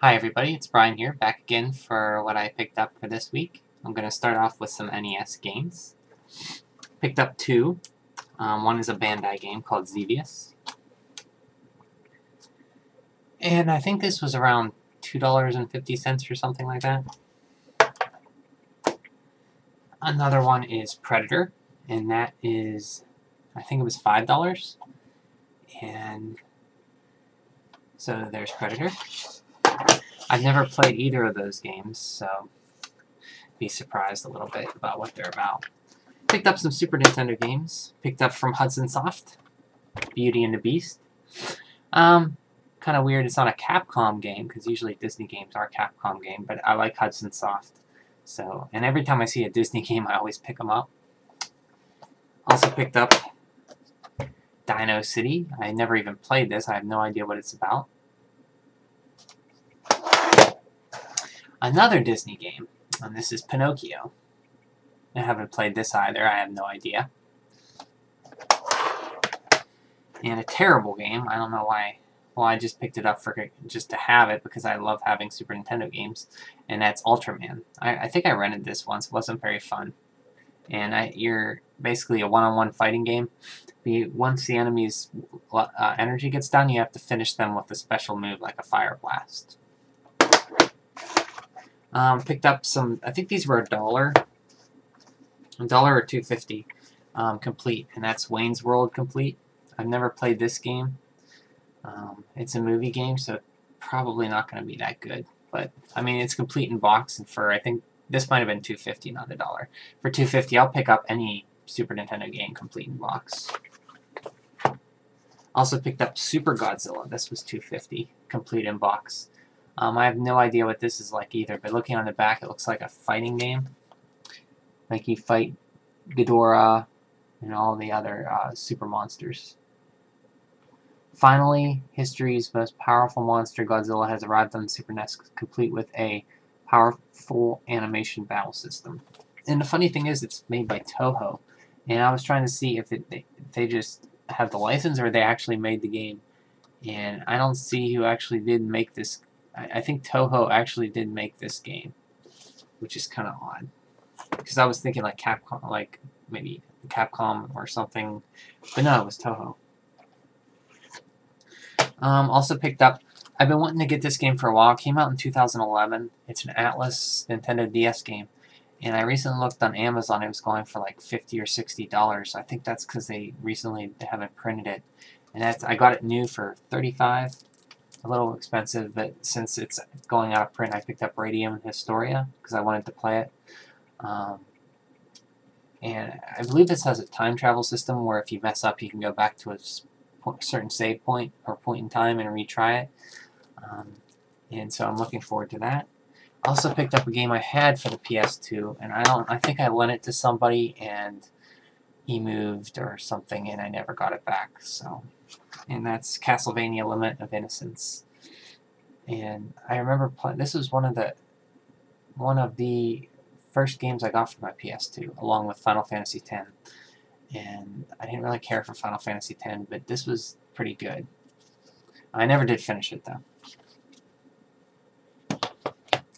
Hi everybody, it's Brian here, back again for what I picked up for this week. I'm going to start off with some NES games. Picked up two. One is a Bandai game called Xevious. And I think this was around $2.50 or something like that. Another one is Predator, and that is, I think it was $5. And so there's Predator. I've never played either of those games, so be surprised a little bit about what they're about. Picked up some Super Nintendo games. Picked up from Hudson Soft, Beauty and the Beast. Kind of weird it's not a Capcom game, because usually Disney games are a Capcom game, but I like Hudson Soft. So, and every time I see a Disney game, I always pick them up. Also picked up Dino City. I never even played this. I have no idea what it's about. Another Disney game, and this is Pinocchio. I haven't played this either. I have no idea. And a terrible game. I don't know why. Well, I just picked it up for just to have it because I love having Super Nintendo games, and that's Ultraman. I think I rented this once. It wasn't very fun. And you're basically a one-on-one fighting game. Once the enemy's energy gets down, you have to finish them with a special move like a fire blast. Picked up some, I think these were $1 or $2.50 complete, and that's Wayne's World complete. I've never played this game. It's a movie game, so probably not going to be that good. But, I mean, it's complete in box, and for, I think, this might have been $2.50, not $1. For $2.50, I'll pick up any Super Nintendo game complete in box. Also picked up Super Godzilla. This was $2.50, complete in box. I have no idea what this is like either, but looking on the back, it looks like a fighting game. Like you fight Ghidorah and all the other super monsters. Finally, history's most powerful monster, Godzilla, has arrived on the Super NES, complete with a powerful animation battle system. And the funny thing is, it's made by Toho. And I was trying to see if they just have the license or they actually made the game. And I don't see who actually did make this. I think Toho actually did make this game, which is kind of odd. Because I was thinking like Capcom, like maybe Capcom or something, but no, it was Toho. Also picked up, I've been wanting to get this game for a while. It came out in 2011. It's an Atlas Nintendo DS game. And I recently looked on Amazon. It was going for like $50 or $60. I think that's because they haven't printed it. And I got it new for $35. A little expensive, but since it's going out of print, I picked up Radium and Historia because I wanted to play it. And I believe this has a time travel system where if you mess up, you can go back to a certain save point or point in time and retry it. And so I'm looking forward to that. Also picked up a game I had for the PS2, and I think I lent it to somebody and he moved or something, and I never got it back. So. And that's Castlevania Lament of Innocence. And I remember playing, this was one of the first games I got for my PS2, along with Final Fantasy X. And I didn't really care for Final Fantasy X, but this was pretty good. I never did finish it, though.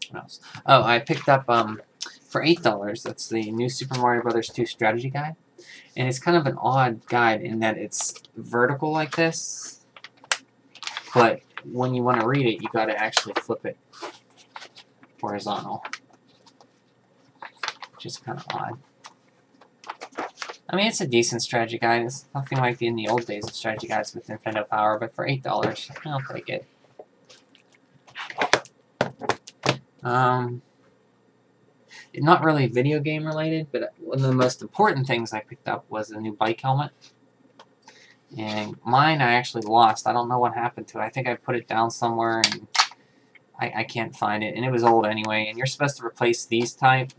What else? Oh, I picked up, for $8, that's the new Super Mario Bros. 2 strategy guide. And it's kind of an odd guide in that it's vertical like this, but when you want to read it, you got to actually flip it horizontal, which is kind of odd. I mean, it's a decent strategy guide. It's nothing like in the old days of strategy guides with Nintendo Power, but for $8, I'll take it. Not really video game related, but one of the most important things I picked up was a new bike helmet. And mine I actually lost. I don't know what happened to it. I think I put it down somewhere and I can't find it. And it was old anyway. And you're supposed to replace these type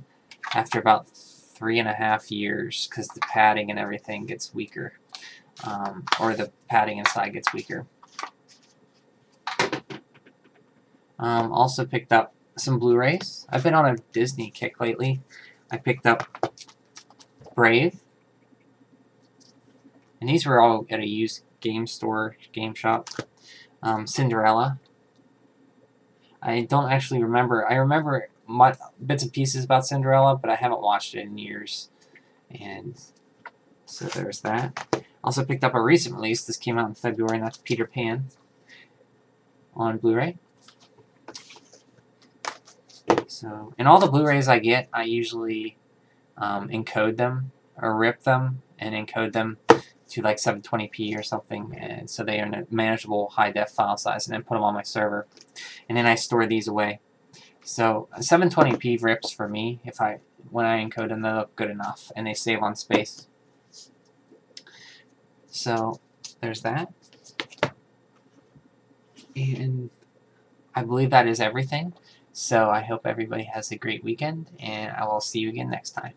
after about 3.5 years because the padding and everything gets weaker. Or the padding inside gets weaker. Also picked up some Blu-rays. I've been on a Disney kick lately. I picked up Brave. And these were all at a used game store, game shop. Cinderella. I don't actually remember. I remember bits and pieces about Cinderella, but I haven't watched it in years. And so there's that. Also picked up a recent release. This came out in February, and that's Peter Pan on Blu-ray. So, and all the Blu-rays I get, I usually encode them or rip them and encode them to like 720p or something, and so they are in a manageable high-def file size, and then put them on my server, and then I store these away. So 720p rips for me. When I encode them, they look good enough, and they save on space. So there's that, and I believe that is everything. So I hope everybody has a great weekend, and I will see you again next time.